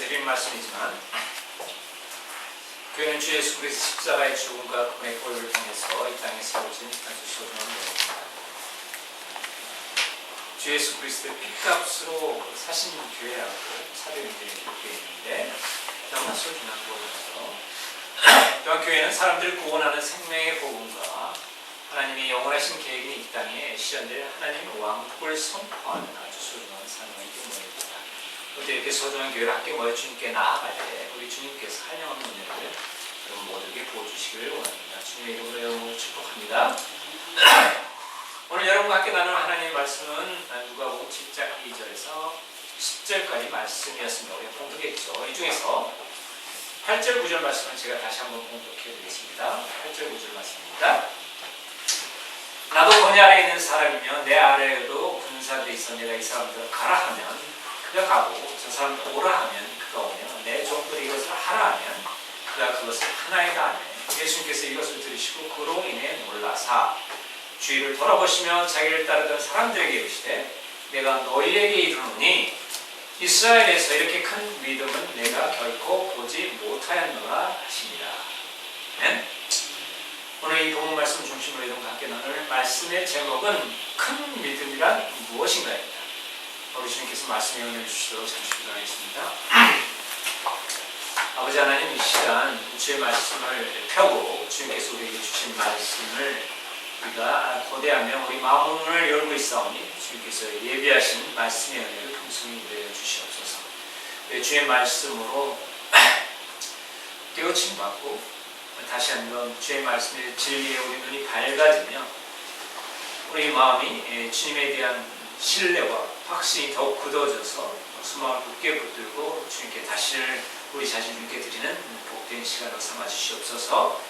드린 말씀이지만 교회는 주 예수 그리스도 십자가의 죽음과 그의 보혈을 통해서 이 땅에 세워진 아주 소중한 교회입니다. 주 예수 그리스도의 핏값으로 사신 교회라고 사도행전에 기록되어 있는데 너무나 소중한 교회로서 또한 교회는 사람들을 구원하는 생명의 복음과 하나님의 영원하신 계획이 이 땅에 실현될 하나님의 왕국을 선포하는 아주 소중한 사명이기 때문입니다. 어때 이렇게 소중한 교회를 함께 모여 주님께 나아갈 때 우리 주님께서 한영한 은혜를 여러분 모두에게 부어주시기를 원합니다. 주님의 이름으로 여러분을 축복합니다. 오늘 여러분과 함께 나누는 하나님의 말씀은 누가복음 7장 2절에서 10절까지 말씀이었습니다. 우리가 봉독했죠. 이 중에서 8절 9절 말씀을 제가 다시 한번 봉독해드리겠습니다. 8절 9절 말씀입니다. 나도 번이 아래에 있는 사람이며 내 아래에도 군사들이 있어 내가 이 사람들을 가라 하면 그가 가고 저 사람들 오라 하면 그가 오며 내 종들이 이것을 하라 하면 그가 그것을 하나이다 하네. 예수님께서 이것을 들으시고 그로 인해 놀라사 주위를 돌아보시며 자기를 따르던 사람들에게 이르시되 내가 너희에게 이르노니 이스라엘에서 이렇게 큰 믿음은 내가 결코 보지 못하였노라 하시니라. 아멘. 오늘 이 본문 말씀 중심으로 여러분과 함께 나눌 말씀의 제목은 큰 믿음이란 무엇인가입니다. 우리 주님께서 말씀에 은혜를 주시도록 잠시 기도하겠습니다. 아버지 하나님, 이 시간 주의 말씀을 펴고 주님께서 우리에게 주신 말씀을 우리가 고대하며 우리 마음을 열고 있사오니 주님께서 예비하신 말씀의 은혜를 풍성히 내려 주시옵소서. 주의 말씀으로 깨우침 받고 다시 한번 주의 말씀의 진리에 우리 눈이 밝아지며 우리 마음이 주님에 대한 신뢰와 확신이 더욱 굳어져서 수마음을 굳게 붙들고 주님께 다시를 우리 자신께 드리는 복된 시간으로 삼아 주시옵소서.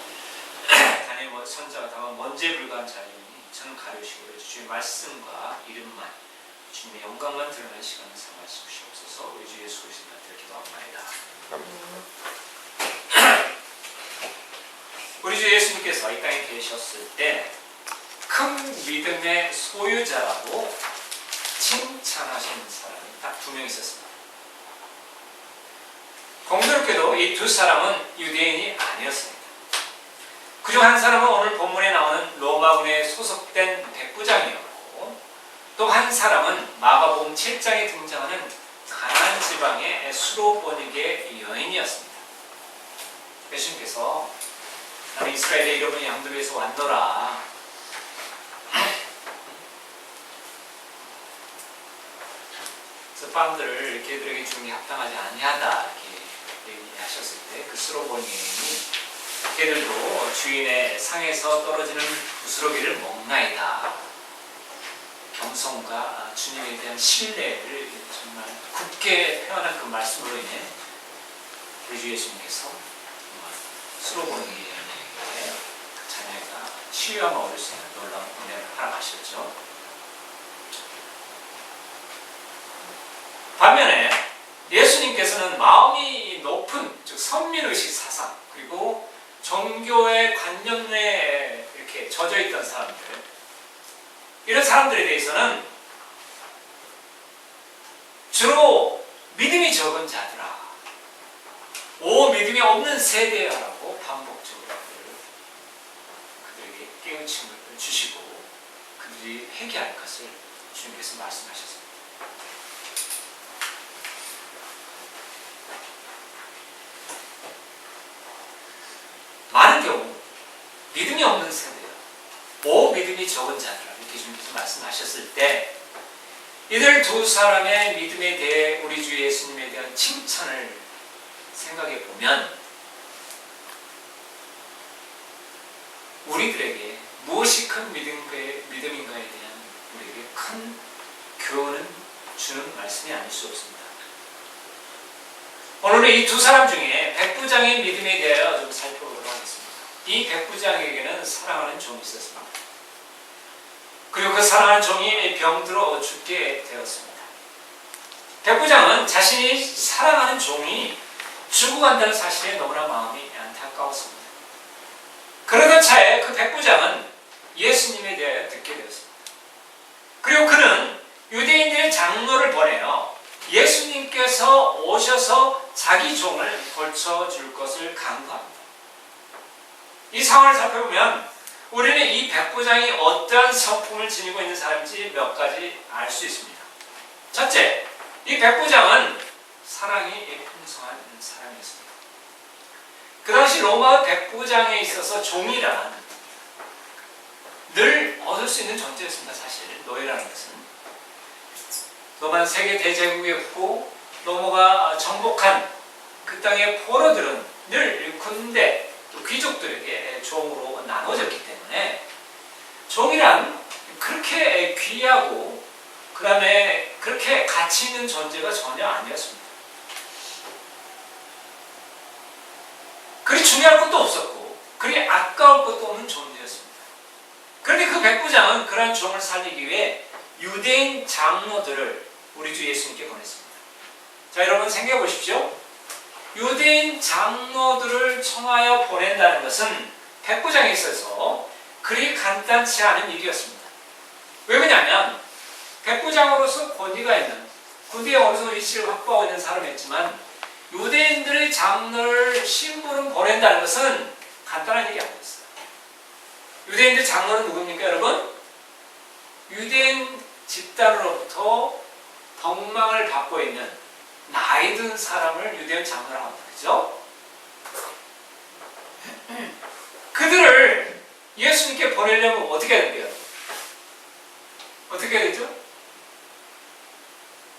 단의 선자가 다만 먼지에 불과한 자리니 저는 가려우시고 주의 말씀과 이름만 주님의 영광만 드러나는 시간을 삼아 주시옵소서. 우리 주 예수 그리스도의 기도합니다. 우리 주 예수님께서 이 땅에 계셨을 때 큰 믿음의 소유자라고 칭찬하시는 사람이 딱 2명 있었습니다. 공교롭게도 이 2 사람은 유대인이 아니었습니다. 그중 한 사람은 오늘 본문에 나오는 로마군에 소속된 백부장이었고 또 한 사람은 마가복음 7장에 등장하는 가나안 지방의 수로보니게 여인이었습니다. 예수님께서 나는 이스라엘의 잃어버린 양들 위해서 왔노라. 그래서 빵들을 걔들에게 주는 게 합당하지 아니하다 이렇게 얘기하셨을 때 그 수로보니게인이 걔들도 주인의 상에서 떨어지는 부스러기를 먹나이다. 경성과 주님에 대한 신뢰를 정말 굳게 표현한 그 말씀으로 인해 우리 주 예수님께서 수로보니게인에게 자녀가 치유함을 얻을 수 있는 놀라운 은혜를 허락하셨죠. 반면에 예수님께서는 마음이 높은 즉 선민의식 사상 그리고 종교의 관념에 이렇게 젖어있던 사람들 이런 사람들에 대해서는 주로 믿음이 적은 자들아 오 믿음이 없는 세대야라고 반복적으로 그들에게 깨우침을 주시고 그들이 회개할 것을 주님께서 말씀하셨습니다. 많은 경우 믿음이 없는 세대야 오 믿음이 적은 자들아 이렇게 주님께서 말씀하셨을 때 이들 2 사람의 믿음에 대해 우리 주 예수님에 대한 칭찬을 생각해 보면 우리들에게 무엇이 큰 믿음인가에 대한 우리에게 큰 교훈을 주는 말씀이 아닐 수 없습니다. 오늘은 이 2 사람 중에 백부장의 믿음에 대하여 좀 살펴보도록 하겠습니다. 이 백부장에게는 사랑하는 종이 있었습니다. 그리고 그 사랑하는 종이 병들어 죽게 되었습니다. 백부장은 자신이 사랑하는 종이 죽어간다는 사실에 너무나 마음이 안타까웠습니다. 그러던 차에 그 백부장은 예수님에 대하여 듣게 되었습니다. 그리고 그는 유대인들의 장로를 보내어 예수님께서 오셔서 자기 종을 걸쳐줄 것을 간구합니다. 이 상황을 살펴보면 우리는 이 백부장이 어떠한 성품을 지니고 있는 사람인지 몇 가지 알 수 있습니다. 첫째, 이 백부장은 사랑이 풍성한 사람이었습니다. 그 당시 로마 백부장에 있어서 종이란 늘 얻을 수 있는 존재였습니다. 사실 노예라는 것은 로마 세계 대제국에 붙고 로마가 정복한 그 땅의 포로들은 늘 군대, 귀족들에게 종으로 나눠졌기 때문에 종이란 그렇게 귀하고 그 다음에 그렇게 가치 있는 존재가 전혀 아니었습니다. 그리 중요할 것도 없었고 그리 아까울 것도 없는 존재였습니다. 그런데 그 백부장은 그러한 종을 살리기 위해 유대인 장로들을 우리 주 예수님께 보냈습니다. 자, 여러분 생각해 보십시오. 유대인 장로들을 청하여 보낸다는 것은 백부장에 있어서 그리 간단치 않은 일이었습니다. 왜 그러냐면 백부장으로서 권위가 있는 군대에 어느 정도 위치를 확보하고 있는 사람이었지만 유대인들의 장로를 심부름 보낸다는 것은 간단한 일이 아니었어요. 유대인들 장로는 누굽니까 여러분? 유대인 집단으로부터 덕망을 받고 있는 나이 든 사람을 유대인 장로라고 합니다. 그죠? 그들을 예수님께 보내려면 어떻게 해야 돼요? 어떻게 해야 되죠?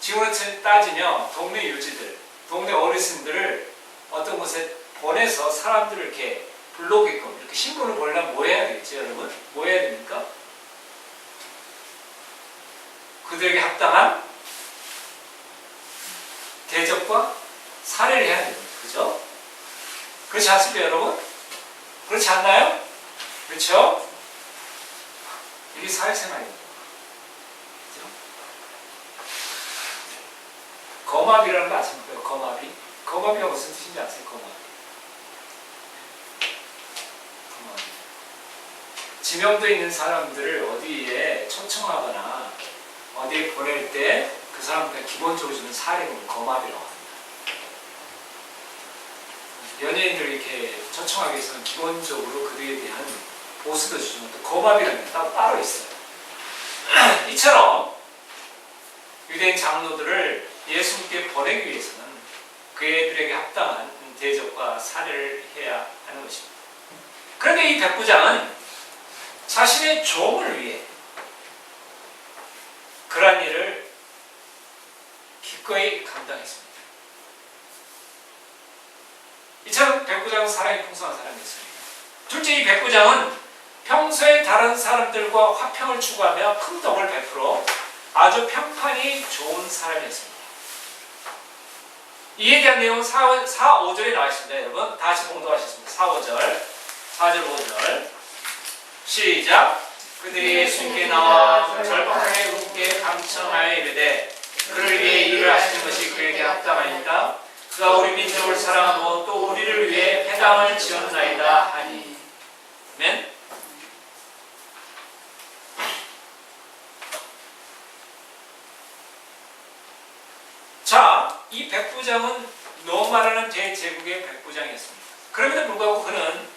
지금으로 따지면 동네 유지들, 동네 어르신들을 어떤 곳에 보내서 사람들을 이렇게 불러오게끔 이렇게 신분을 보내려면 뭐 해야 되겠죠, 여러분? 뭐 해야 됩니까? 그들에게 합당한 대접과 사례를 해야 됩니다. 그죠? 그렇지 않습니까, 여러분? 그렇지 않나요? 그렇죠? 이게 사회생활입니다. 그죠? 거마비라는 거 아십니까? 거마비? 거마비가 무슨 뜻인지 아세요? 거마비. 지명도 있는 사람들을 어디에 초청하거나 어디에 보낼 때 그 사람들이 기본적으로 주는 사례금을 거마비라고 합니다. 연예인들 이렇게 초청하기 위해서는 기본적으로 그들에 대한 보수도 주지만 또 거마비라는 게 따로 있어요. 이처럼 유대인 장로들을 예수님께 보내기 위해서는 그들에게 합당한 대접과 사례를 해야 하는 것입니다. 그런데 이 백부장은 자신의 종을 위해 그러한 일을 기꺼이 감당했습니다. 이처럼 백부장은 사랑이 풍성한 사람이었습니다. 둘째, 이 백부장은 평소에 다른 사람들과 화평을 추구하며 큰 덕을 베풀어 아주 평판이 좋은 사람이었습니다. 이에 대한 내용은 4, 5절에 나와 있습니다. 여러분 다시 봉독하셨습니다. 4, 5절 4절 5절 시작. 그들이 예수님께 나와 절박하게 우게 감청하여 이르되 그를 위해 일을 하시는 것이 그에게 합당하니까 그가 우리 민족을 사랑하고 또 우리를 위해 회당을 지었나이다 하니. 아멘. 자, 이 백부장은 로마라는 대제국의 백부장이었습니다. 그럼에도 불구하고 그는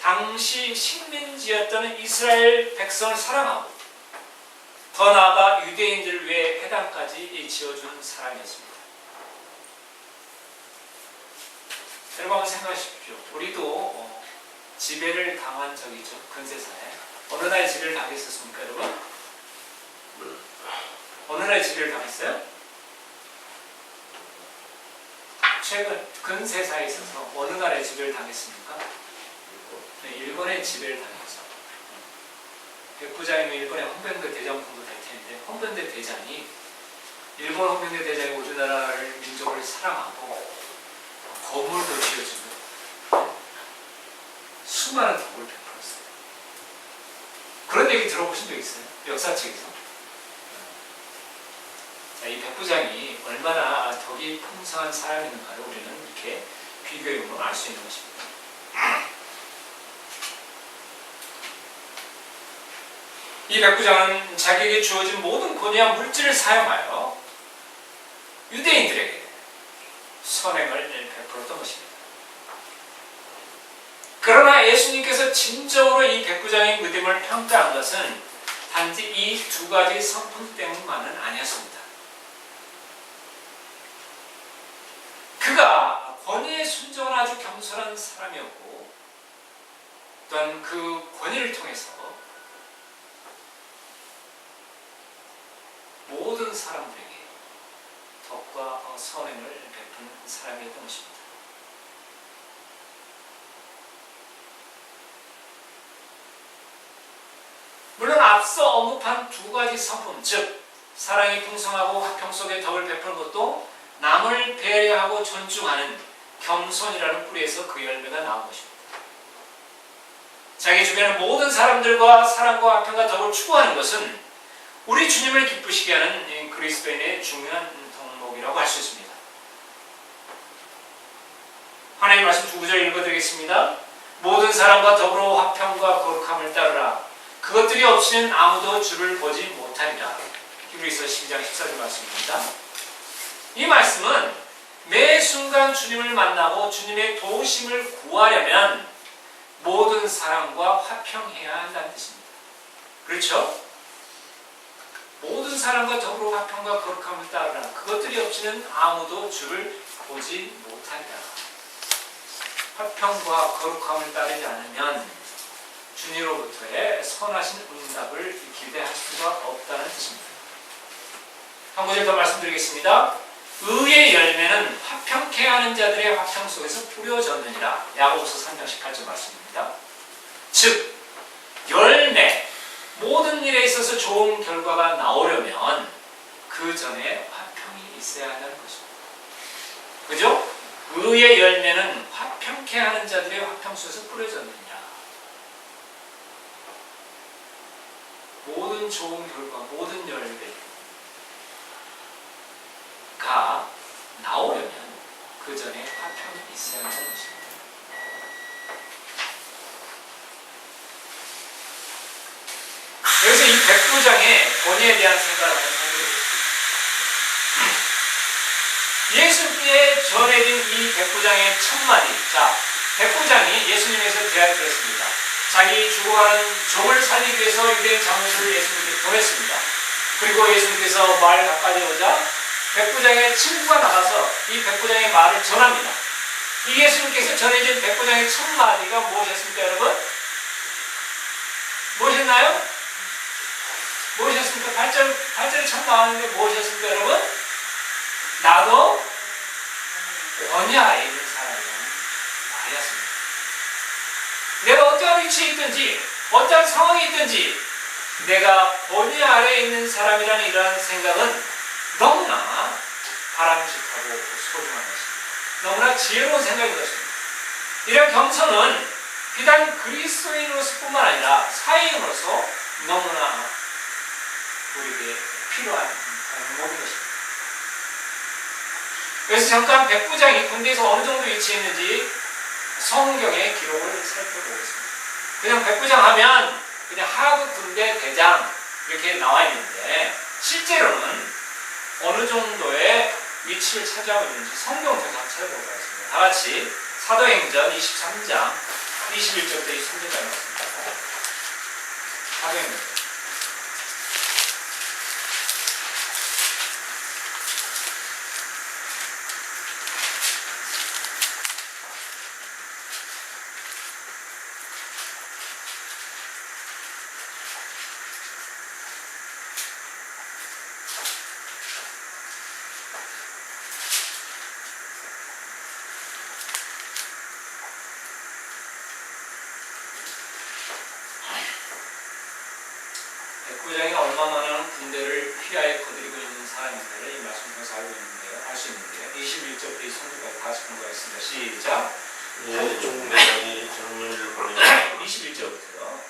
당시 식민지였던 이스라엘 백성을 사랑하고 더 나아가 유대인들을 위해 회당까지 지어준 사람이었습니다. 여러분 한번 생각하십시오. 우리도 지배를 당한 적이 있죠. 근세사에. 어느 나라에 지배를 당했었습니까, 여러분? 어느 나라에 지배를 당했어요? 최근 근세사에 있어서 어느 나라에 지배를 당했습니까? 네, 일본의 지배를 당했죠. 백부장이면 일본의 헌병대 대장품도 될 텐데 헌병대 대장이 일본 헌병대 대장이 우리나라를 민족을 사랑하고 건물도 지어주고 수많은 덕을 베풀었어요. 그런 얘기 들어보신 적 있어요? 역사책에서. 자, 이 백부장이 얼마나 덕이 풍성한 사람이었는가를 우리는 이렇게 비교해보면 알 수 있는 것입니다. 이 백부장은 자기에게 주어진 모든 권위와 물질을 사용하여 유대인들에게 선행을 베풀었던 것입니다. 그러나 예수님께서 진정으로 이 백부장의 믿음을 평가한 것은 단지 이 두 가지 성품 때문만은 아니었습니다. 그가 권위에 순종한 아주 겸손한 사람이었고, 또한 그 권위를 통해서 모든 사람들에게 덕과 선행을 베푼 사람이었던 것입니다. 물론 앞서 언급한 두 가지 성품, 즉 사랑이 풍성하고 화평 속에 덕을 베푸는 것도 남을 배려하고 존중하는 겸손이라는 뿌리에서 그 열매가 나온 것입니다. 자기 주변의 모든 사람들과 사랑과 화평과 덕을 추구하는 것은 우리 주님을 기쁘시게 하는 그리스도인의 중요한 덕목이라고 할 수 있습니다. 하나님 말씀 두 구절 읽어드리겠습니다. 모든 사람과 더불어 화평과 거룩함을 따르라. 그것들이 없이는 아무도 주를 보지 못하리라. 히브리서 12장 14절 말씀입니다. 이 말씀은 매 순간 주님을 만나고 주님의 도우심을 구하려면 모든 사람과 화평해야 한다는 뜻입니다. 그렇죠? 모든 사람과 더불어 화평과 거룩함을 따르라. 그것들이 없이는 아무도 주를 보지 못하리라. 화평과 거룩함을 따르지 않으면 주님으로부터의 선하신 응답을 기대할 수가 없다는 뜻입니다. 한 구절 더 말씀드리겠습니다. 의의 열매는 화평케 하는 자들의 화평 속에서 뿌려졌느니라. 야고보서 3장 18절 말씀입니다. 즉 열매, 모든 일에 있어서 좋은 결과가 나오려면 그 전에 화평이 있어야 한다는 것입니다. 그죠? 의의 열매는 화평케 하는 자들의 화평 속에서 뿌려졌느니라. 모든 좋은 결과, 모든 열매가 나오려면 그 전에 화평이 있어야 한다는 것입니다. 그래서 이 백부장의 권위에 대한 생각을 한번 해보겠습니다. 예수님께 전해진 이 백부장의 첫마디. 자, 백부장이 예수님에서 대화를 들었습니다. 자기 죽어가는 종을 살리기 위해서 유대인 장로들을 예수님께 보냈습니다. 그리고 예수님께서 말 가까이 오자 백부장의 친구가 나가서 이 백부장의 말을 전합니다. 이 예수님께서 전해진 백부장의 첫 마디가 무엇이었습니까, 여러분? 무엇이었나요? 무엇이었습니까? 8절에 첫 나왔는데 무엇이었습니까, 여러분? 나도 권위 아래 있는 사람이라는 말이었습니다. 내가 어떠한 위치에 있든지 어떠한 상황에 있든지 내가 권위 아래에 있는 사람이라는 이러한 생각은 너무나 바람직하고 소중한 것입니다. 너무나 지혜로운 생각인 것입니다. 이런 겸손은 비단 그리스도인으로서뿐만 아니라 사회인으로서 너무나 우리에게 필요한 덕목인 것입니다. 그래서 잠깐 백부장이 군대에서 어느 정도 위치했는지 성경의 기록을 살펴보겠습니다. 그냥 백부장 하면 그냥 하급 군대 대장 이렇게 나와 있는데 실제로는 어느 정도의 위치를 차지하고 있는지 성경 통해서 찾아보도록 하겠습니다. 다 같이 사도행전 23장 21절부터 23절까지 말씀입니다. 사도행전 백부장이 얼마나 군대를 피하에 거느리고 있는 사람인가를 이 말씀 통해서 알고 있는데요. 알 수 있는데요. 21절부터 23절까지 다시 공부하겠습니다. 시작. 예, 종대장이 장로를 보내고 21절부터요.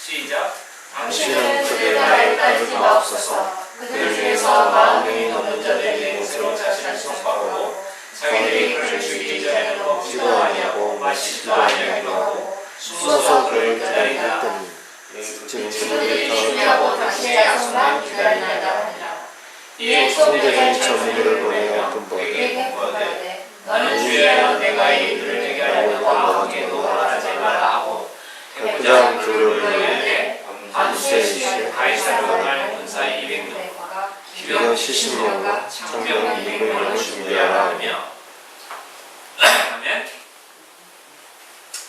시작. 당신은 그들의 나이를 따르지 마옵소서. 그들 중에서 40명이 넘는 자들에게 스스로 자신을 선포하고 자기들이 그를 죽이기 전에는 먹지도 아니하고 마시지도 아니하기도 하고 숨어서 그를 기다리다. 지금 그들이 중요하고 당신의 약속만 기다리나이다 하니라. 이에 총대장이 전무를 보내어 분부하되 너는 주의하여 내가 이 일을 되게 하려고 아무에게도 말하지 말라 하고 백부장 교를 보내되 반수의 가이사랴로 갈 군사 200명 기병 70명과 창병 200명을 준비하라 하며. 아멘.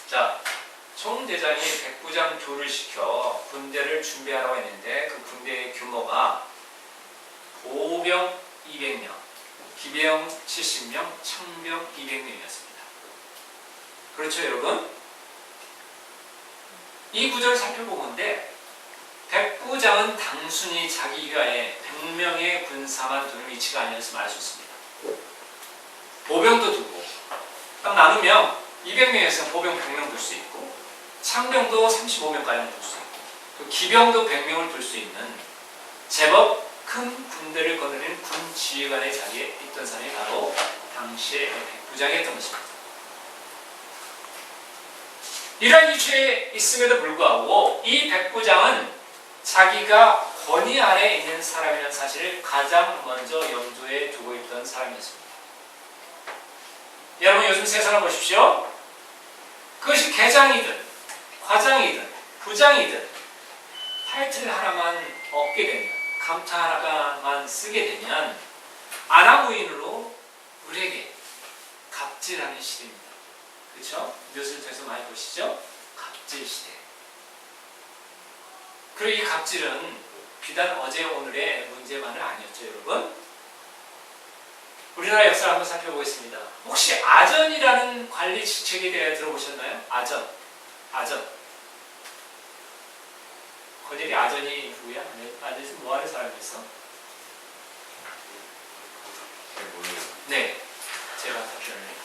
자, 총대장이 백부장 교를 시켜 군대를 준비하라고 했는데 그 군대의 규모가 보병 200명, 기병 70명, 창병 200명이었습니다. 그렇죠, 여러분? 이 구절을 살펴보건대 백부장은 단순히 자기 휘하에 100명의 군사만 두는 위치가 아니었음을 알 수 있습니다. 보병도 두고 딱 나누면 200명에서 보병 100명 둘 수 있고 창병도 35명까지 둘 수 있고 또 기병도 100명을 둘 수 있는 제법 큰 군대를 거느리는 군 지휘관의 자리에 있던 사람이 바로 당시의 백부장이었던 것입니다. 이러한 위치에 있음에도 불구하고 이 백부장은 자기가 권위 아래에 있는 사람이라는 사실을 가장 먼저 염두에 두고 있던 사람이었습니다. 여러분 요즘 세상을 보십시오. 그것이 계장이든 과장이든 부장이든 타이틀 하나만 얻게 되면 감타 하나만 쓰게 되면 아나무인으로 우리에게 갑질하는 시대입니다. 그렇죠? 뉴스를 통해서 많이 보시죠? 갑질 시대. 그리고 이 갑질은 비단 어제 오늘의 문제만은 아니었죠, 여러분. 우리나라 역사를 한번 살펴보겠습니다. 혹시 아전이라는 관리 직책에 대해 들어보셨나요? 아전. 권일이 아전이 누구야? 아전이 뭐 하는 사람이었어? 네, 제가 답변을.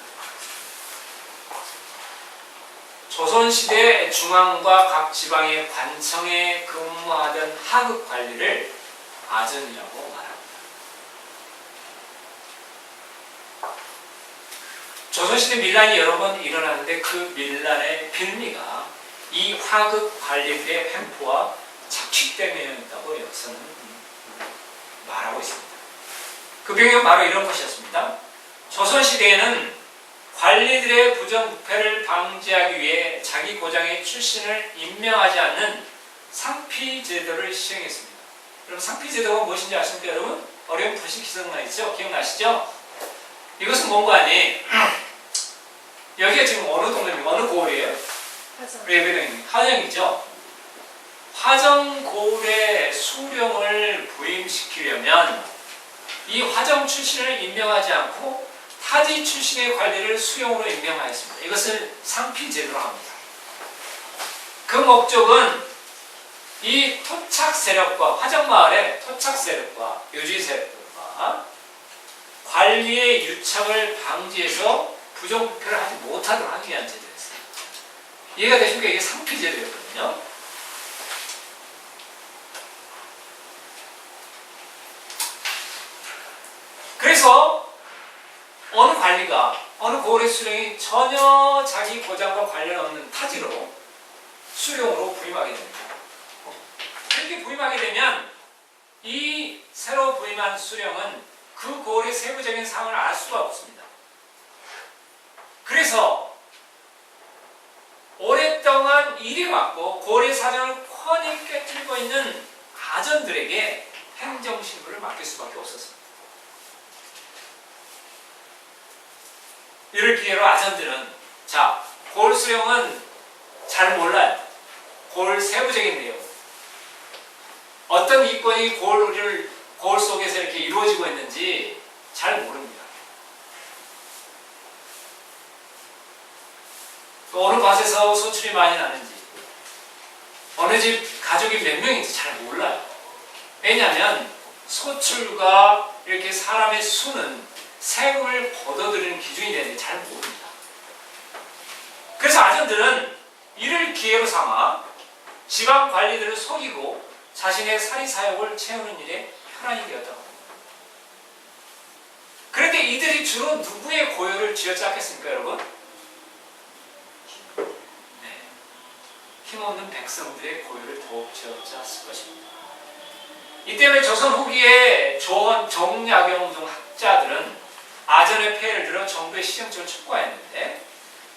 조선시대 중앙과 각 지방의 관청에 근무하던 하급 관리를 아전이라고 말합니다. 조선시대 밀란이 여러 번 일어나는데 그 밀란의 빌미가 이 하급 관리들의 횡포와 착취 때문이었다고 역사는 말하고 있습니다. 그 배경은 바로 이런 것이었습니다. 조선시대에는 관리들의 부정부패를 방지하기 위해 자기 고장의 출신을 임명하지 않는 상피제도를 시행했습니다. 여러분 상피제도가 무엇인지 아십니까 여러분? 어려운 도시 기억나시죠? 기억나시죠? 이것은 뭔가 아니 여기가 지금 어느 동네입니까? 어느 고을이에요? 예배당입니다. 화정이죠? 화정고을의 수령을 부임시키려면 이 화정 출신을 임명하지 않고 타지 출신의 관리를 수용으로 임명하였습니다. 이것을 상피제도로 합니다. 그 목적은 이 토착 세력과 화정마을의 토착 세력과 요주의 세력과 관리의 유착을 방지해서 부정부패를 하지 못하도록 하기 위한 제도였어요. 이해가 되십니까? 이게 상피제도였거든요. 그래서 어느 관리가 어느 고을의 수령이 전혀 자기 고장과 관련 없는 타지로 수령으로 부임하게 됩니다. 이렇게 부임하게 되면 이 새로 부임한 수령은 그 고을의 세부적인 상황을 알 수가 없습니다. 그래서 오랫동안 일이 많고 고을의 사정을 훤히 꿰뚫고 있는 아전들에게 행정신부를 맡길 수밖에 없었습니다. 이를 기회로 아전들은 자, 고을 수령은 잘 몰라요. 고을 세부적인 내용. 어떤 이권이 고을 속에서 이렇게 이루어지고 있는지 잘 모릅니다. 또 어느 밭에서 소출이 많이 나는지 어느 집 가족이 몇 명인지 잘 몰라요. 왜냐하면 소출과 이렇게 사람의 수는 세금을 걷어들이는 기준이 되는데 잘 모릅니다. 그래서 아전들은 이를 기회로 삼아 지방 관리들을 속이고 자신의 사리사욕을 채우는 일에 혈안이 되었다고 합니다. 그런데 이들이 주로 누구의 고요를 쥐어짰겠습니까, 여러분? 네. 힘없는 백성들의 고요를 더욱 쥐어짰을 것입니다. 이 때문에 조선 후기에 정약용 등 학자들은 아전의 폐해를 들어 정부의 시정책을 촉구했는데,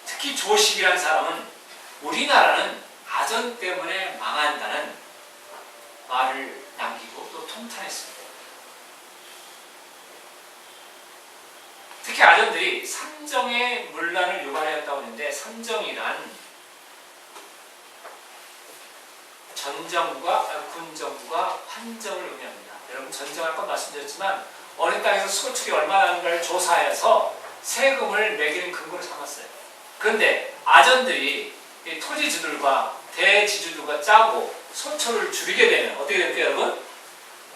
특히 조식이라는 사람은 우리나라는 아전 때문에 망한다는 말을 남기고 또 통탄했습니다. 특히 아전들이 삼정의 문란을 유발하였다고 하는데, 삼정이란 군정부가 환정을 의미합니다. 여러분 전쟁할 건 말씀드렸지만 어느 땅에서 수거축이 얼마나 하는가를 조사해서 세금을 매기는 근거로 삼았어요. 그런데 아전들이 토지주들과 대지주들과 짜고 소초를 줄이게 되면 어떻게 될까요, 여러분?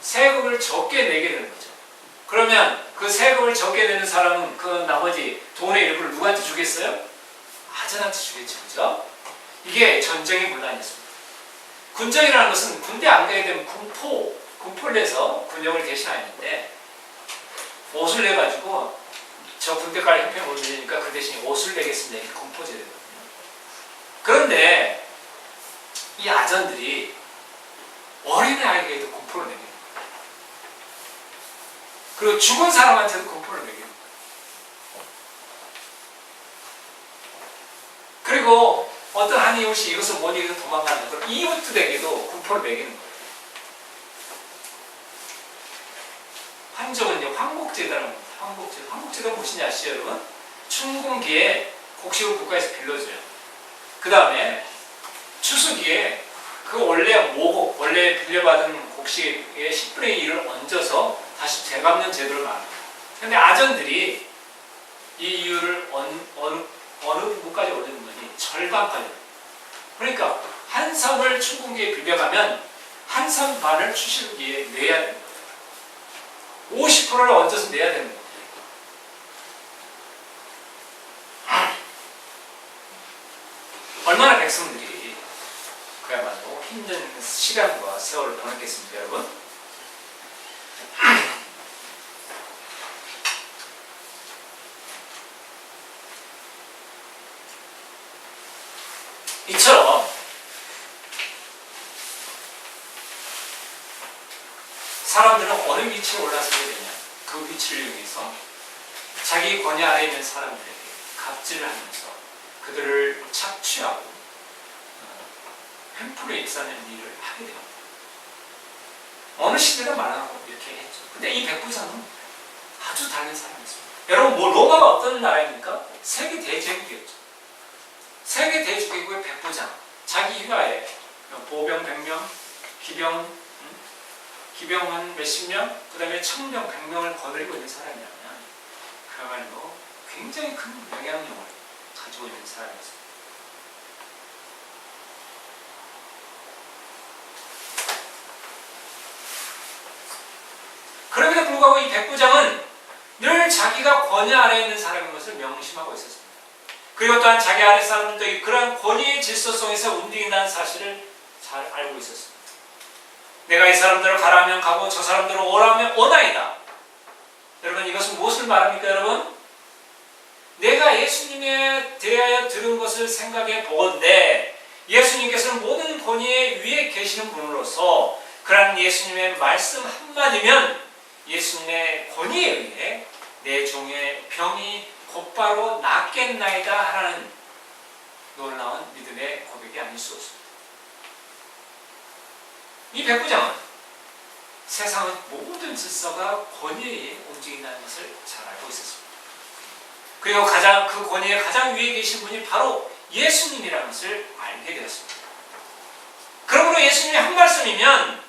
세금을 적게 내게 되는 거죠. 그러면 그 세금을 적게 내는 사람은 그 나머지 돈의 일부를 누구한테 주겠어요? 아전한테 주겠죠. 그죠? 이게 전쟁의 문란이었습니다. 군정이라는 것은 군대 안 가게 되면 군포를 내서 군역을 대신하였는데, 옷을 내가지고 저 군대까지 형평 못 내니까 그 대신 옷을 내겠습니다. 이렇게 군포제도거든요. 그런데 이 아전들이 어린아이에게도 군포를 내게 됩니다. 그리고 죽은 사람한테도 군포를 내게 됩니다. 그리고 어떤 한 이웃이 이것을 못 이겨서 도망가는 그럼 이웃들에게도 군포를 매기는 거예요. 환정은요, 황복제도라는 겁니다. 황복제도가 무엇인지 아시죠, 여러분? 춘궁기에 곡식을 국가에서 빌려줘요. 그 다음에 추수기에 그 원래 빌려받은 곡식의 10분의 1을 얹어서 다시 되갚는 제도를 말합니다. 그런데 아전들이 이 이유를 어느 부분까지 올리는 거니? 절반까지. 그러니까 한 섬을 춘궁기에 빌려가면 한 섬 반을 추수기에 내야 되는 거예요. 50%를 얹어서 내야 되는 거예요. 얼마나 백성들이 그야말로 힘든 시간과 세월을 보냈겠습니까, 여러분? 이처럼 사람들은 어느 위치에 올라서게 되냐, 그 위치를 이용해서 자기 권위 아래에 있는 사람들에게 갑질을 하면서 그들을 착취하고 횡포로 입사하는 일을 하게 됩니다. 어느 시대도 말하고 이렇게 했죠. 근데 이 백부장은 아주 다른 사람이었습니다. 여러분, 로마가 어떤 나라입니까? 세계 대제국이었죠. 세계 대제국의 백부장, 자기 휘하에 보병 100명, 기병 한 몇십 명, 그 다음에 청병 100명을 거느리고 있는 사람이라면 그야말로 굉장히 큰 영향력을 가지고 있는 사람이었습니다. 그럼에도 불구하고 이 백부장은 늘 자기가 권위 아래에 있는 사람인 것을 명심하고 있었습니다. 그리고 또한 자기 아래 사람들도 그러한 권위의 질서 속에서 움직인다는 사실을 잘 알고 있었습니다. 내가 이 사람들을 가라면 가고 저 사람들을 오라면 오나이다. 여러분, 이것은 무엇을 말합니까, 여러분? 내가 예수님에 대하여 들은 것을 생각해 보건대 예수님께서는 모든 권위의 위에 계시는 분으로서 그러한 예수님의 말씀 한마디면 예수님의 권위에 의해 내 종의 병이 곧바로 낫겠나이다 하라는 놀라운 믿음의 고백이 아닐 수 없습니다. 이 백부장은 세상의 모든 질서가 권위에 움직인다는 것을 잘 알고 있었습니다. 그리고 그 권위의 가장 위에 계신 분이 바로 예수님이라는 것을 알게 되었습니다. 그러므로 예수님의 한 말씀이면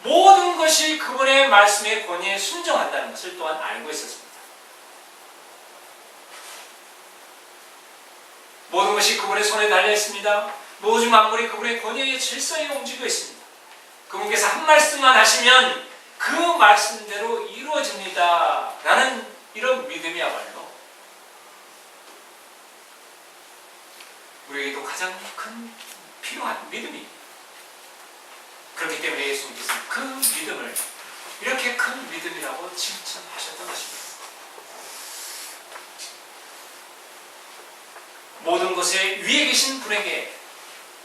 모든 것이 그분의 말씀의 권위에 순종한다는 것을 또한 알고 있었습니다. 모든 것이 그분의 손에 달려 있습니다. 모든 만물이 그분의 권위의 질서에 움직이고 있습니다. 그분께서 한 말씀만 하시면 그 말씀대로 이루어집니다. 라는 이런 믿음이야말로 우리에게도 가장 큰 필요한 믿음입니다. 그렇기 때문에 예수님께서 그 믿음을 이렇게 큰 믿음이라고 칭찬하셨던 것입니다. 모든 것에 위에 계신 분에게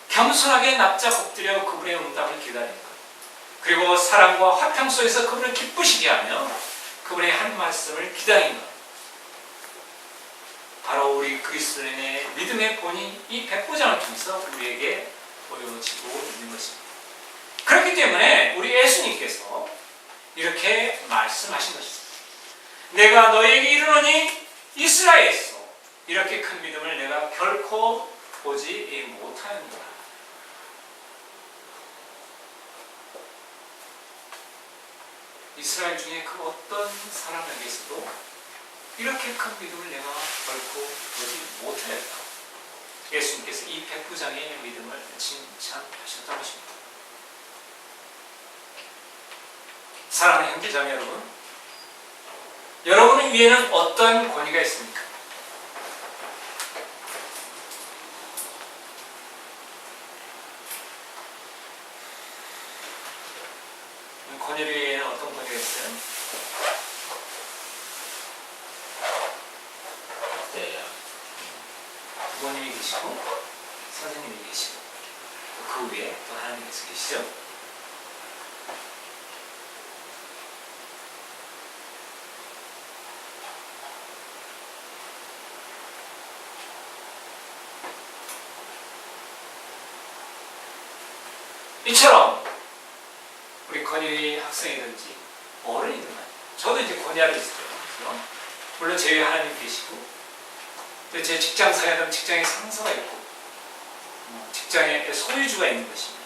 겸손하게 납작 엎드려 그분의 응답을 기다리는 것. 그리고 사랑과 화평 속에서 그분을 기쁘시게 하며 그분의 한 말씀을 기다리는 것. 바로 우리 그리스도인의 믿음의 본이 이 백보장을 통해서 우리에게 보여지고 있는 것입니다. 그렇기 때문에 우리 예수님께서 이렇게 말씀하신 것입니다. 내가 너에게 이르노니 이스라엘에서 이렇게 큰 믿음을 내가 결코 보지 못하였노라. 이스라엘 중에 그 어떤 사람에게서도 이렇게 큰 믿음을 내가 결코 보지 못하였다. 예수님께서 이 백부장의 믿음을 칭찬하셨다는 것입니다. 사랑하는 형제자매 여러분, 여러분 위에는 어떤 권위가 있습니까? 권위 위에는 어떤 권위가 있어요? 네. 부모님이 계시고 선생님이 계시고 그 위에 또 하나님께서 계시죠. 이처럼 우리 권위 학생이든지 어른이든 간에 저도 이제 권위하고 있어요. 그렇죠? 물론 제 위에 하나님 계시고 또 제 직장 사회는 직장에 상사가 있고 직장에 소유주가 있는 것입니다.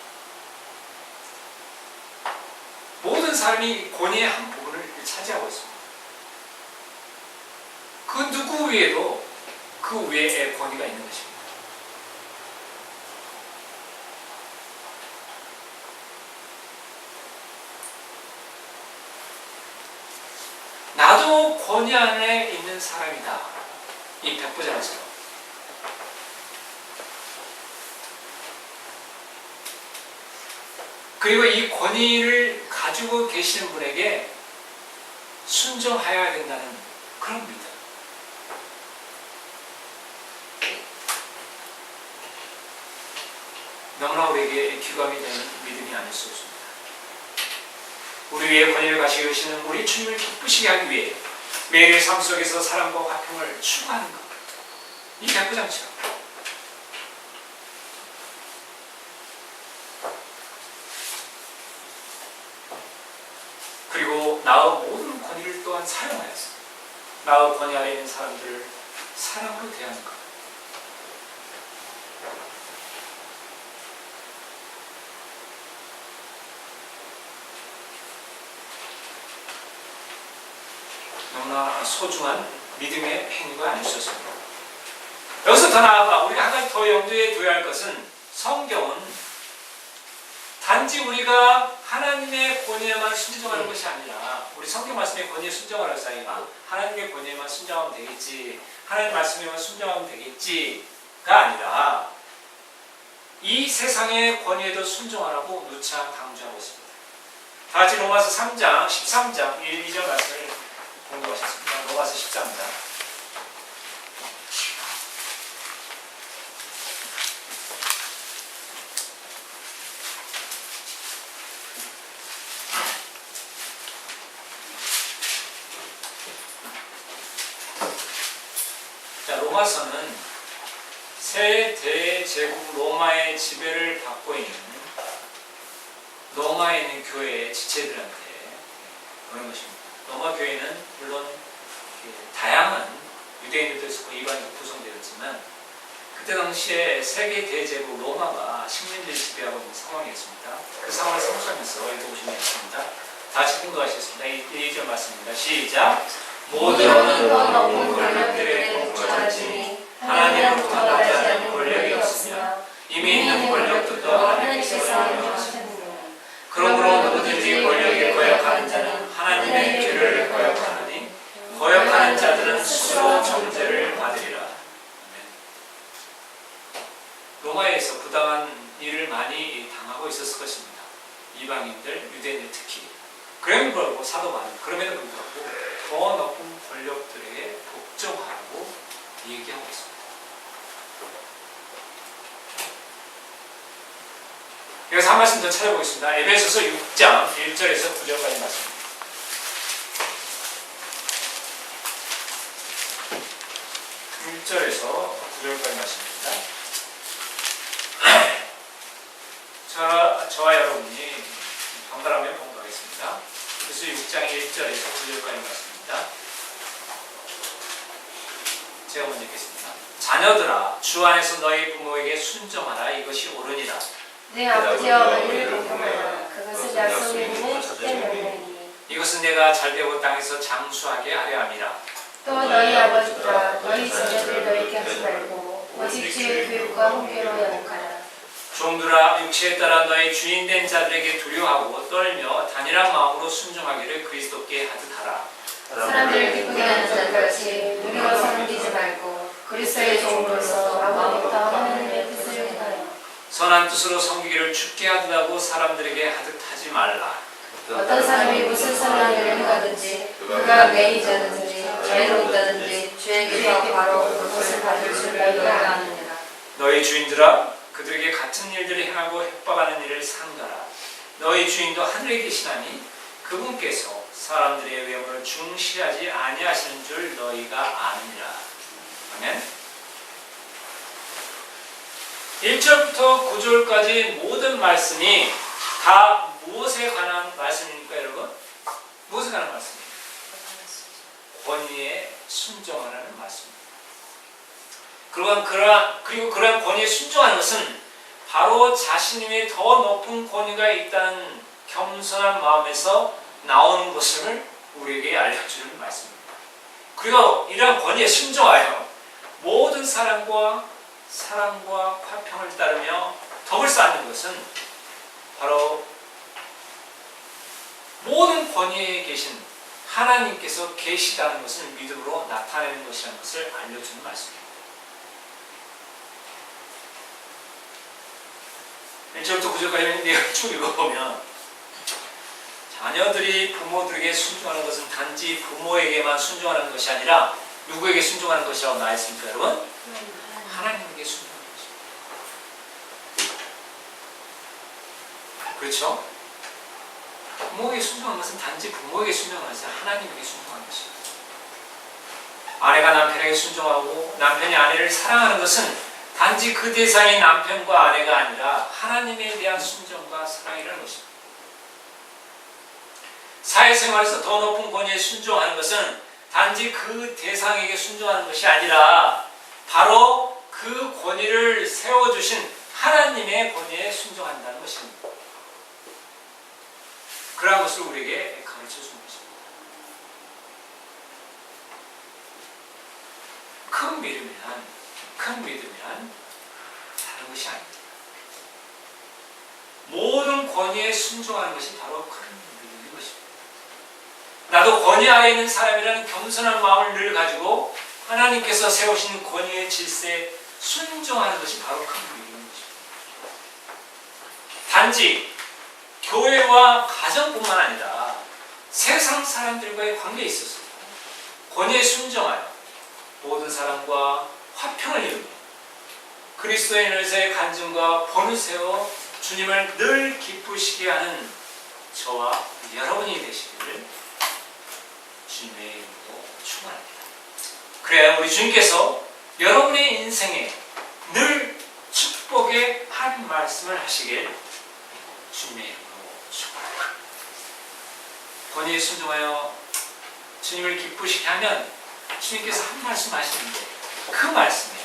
모든 사람이 권위의 한 부분을 차지하고 있습니다. 그 누구 위에도 그 위에 권위가 있는 것입니다. 나도 권위 안에 있는 사람이다. 이 백부장처럼. 그리고 이 권위를 가지고 계시는 분에게 순종하여야 된다는 그런 믿음. 너무나 우리에게 귀감이 되는 믿음이 아닐 수 없습니다. 우리 위에 권위를 가지고 계시는 우리 주님을 기쁘시게 하기 위해 매일의 삶 속에서 사랑과 화평을 추구하는 것. 이 백부장처럼. 그리고 나의 모든 권위를 또한 사용하여서 나의 권위 아래 있는 사람들을 사랑으로 대하는 것. 너무나 소중한 믿음의 행위가 아닐 수 없습니다. 여기서 더 나아가 우리가 한 가지 더 염두에 둬야 할 것은 성경은 단지 우리가 하나님의 권위에만 순종하는 것이 아니라 우리 성경 말씀의 권위에 순종하라고 해서 아니라 하나님의 권위에만 순종하면 되겠지, 하나님 말씀에만 순종하면 되겠지가 아니라 이 세상의 권위에도 순종하라고 누차 강조하고 있습니다. 다 같이 로마서 3장 13장 1, 2절 말씀을 공부하셨습니다. 로마서 13장. 자, 로마서는 새 대제국 로마의 지배를 받고 있는 로마에 있는 교회의 지체들한테 그런 것입니다. 로마 교회는 물론 다양한 유대인들도 있었고 이방인도 구성되었지만 그때 당시에 세계 대제국 로마가 식민지를 지배하고 있는 상황이었습니다. 그 상황을 상상하면서 읽어보시면 되겠습니다. 다 같이 공부하시겠습니다. 1절 말씀입니다. 시작! 모든 높은 권력들의 공존하지니 하나님으로부터 나지 않는 권력이 없으며 이미 있는 권력도 또 하나님께서 인정하십니다. 그러므로 누구든지 권력에 거역하는 자는 하나님의 죄를 거역하나니 거역하는 자들은 스스로 정죄를 받으리라. 로마에서 부당한 일을 많이 당하고 있었을 것입니다. 이방인들, 유대인들 특히. 그럼에도 불구하고 사도 바울, 그럼에도 불구하고 더 높은 권력들에게 복종하라고 얘기하고 있습니다. 여기서 한 말씀 더 찾아보겠습니다. 에베소서 6장 1절에서 9절까지 말씀. 1절에서 9절까지 말씀입니다. 저와 여러분이 번갈아가며 봉독하겠습니다. 그래서 6장 1절에서 9절까지 말씀입니다. 제가 먼저 읽겠습니다. 자녀들아, 주 안에서 너희 부모에게 순종하라. 이것이 옳으니라. 내 아버지와 어머니를 공경하라. 그것은 약속의 힘의 기대 명령이니. 이것은 내가 잘되고 땅에서 장수하게 하려 함이라. 또 너희 아버지들아, 너희 자녀들 너희에게 하지 말고 오직 주의 교육과 훈계로 양육하라. 종들아, 육체에 따라 너희 주인된 자들에게 두려워하고 떨며 단일한 마음으로 순종하기를 그리스도께 하듯 하라. 사람들을 기쁘게 하는 자같이 누리고 섬기지 말고 그리스도의 종으로서 마음부터 하나님의 뜻을 행하여 선한 뜻으로 섬기기를 죽게 하듯하고 사람들에게 하듯 하지 말라. 어떤 사람이 무슨 선한 일을 행하든지 그가 매니저든지 자유롭다든지 주에게서 바로 그것을 받을 줄 너희가 아느니라. 너희 주인들아, 그들에게 같은 일들을 행하고 협박하는 일을 삼가라. 너희 주인도 하늘에 계시나니 그분께서 사람들의 외모를 중시하지 아니하시는 줄 너희가 아느니라. 아멘. 1절부터 9절까지 모든 말씀이 다 무엇에 관한 말씀입니까, 여러분? 무엇에 관한 말씀입니까? 권위에 순종하라는 말씀입니다. 그리고 그러한 권위에 순종하는 것은 바로 자신님의 더 높은 권위가 있다는 겸손한 마음에서 나오는 것을 우리에게 알려주는 말씀입니다. 그리고 이러한 권위에 순종하여 모든 사랑과 화평을 따르며 덕을 쌓는 것은 바로 모든 권위에 계신 하나님께서 계시다는 것을 믿음으로 나타내는 것이라는 것을 알려주는 말씀입니다. 1절부터 9절까지 내용 쭉 읽어보면 자녀들이 부모들에게 순종하는 것은 단지 부모에게만 순종하는 것이 아니라 누구에게 순종하는 것이라고 나와있습니까, 여러분? 하나님에게 순종하는 것입니다. 그렇죠? 부모에게 순종하는 것은 단지 부모에게 순종하는 것이 아니라 하나님에게 순종하는 것입니다. 아내가 남편에게 순종하고 남편이 아내를 사랑하는 것은 단지 그 대상이 남편과 아내가 아니라 하나님에 대한 순종과 사랑이라는 것입니다. 사회생활에서 더 높은 권위에 순종하는 것은 단지 그 대상에게 순종하는 것이 아니라 바로 그 권위를 세워주신 하나님의 권위에 순종한다는 것입니다. 그러한 것을 우리에게 가르쳐 주는 것입니다. 큰 믿음이란 다른 것이 아닙니다. 모든 권위에 순종하는 것이 바로 큰 믿음인 것입니다. 나도 권위 아래 있는 사람이라는 겸손한 마음을 늘 가지고 하나님께서 세우신 권위의 질서에 순종하는 것이 바로 큰 믿음인 것입니다. 단지 교회와 가정뿐만 아니라 세상 사람들과의 관계에 있어서 권위에 순종하여 모든 사람과 화평을 이루며 그리스도의 은혜의 간증과 본을 세워 주님을 늘 기쁘시게 하는 저와 여러분이 되시기를 주님의 이름으로 축원합니다. 그래야 우리 주님께서 여러분의 인생에 늘 축복의 한 말씀을 하시길 주님의 이름으로 축원합니다. 권위에 순종하여 주님을 기쁘시게 하면 주님께서 한 말씀 하시는데 그 말씀이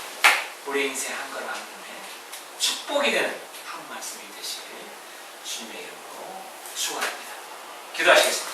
우리 인생 한 걸음 한 걸음에 축복이 되는 한 말씀이 되시길 주님의 이름으로 축원합니다. 기도하시겠습니다.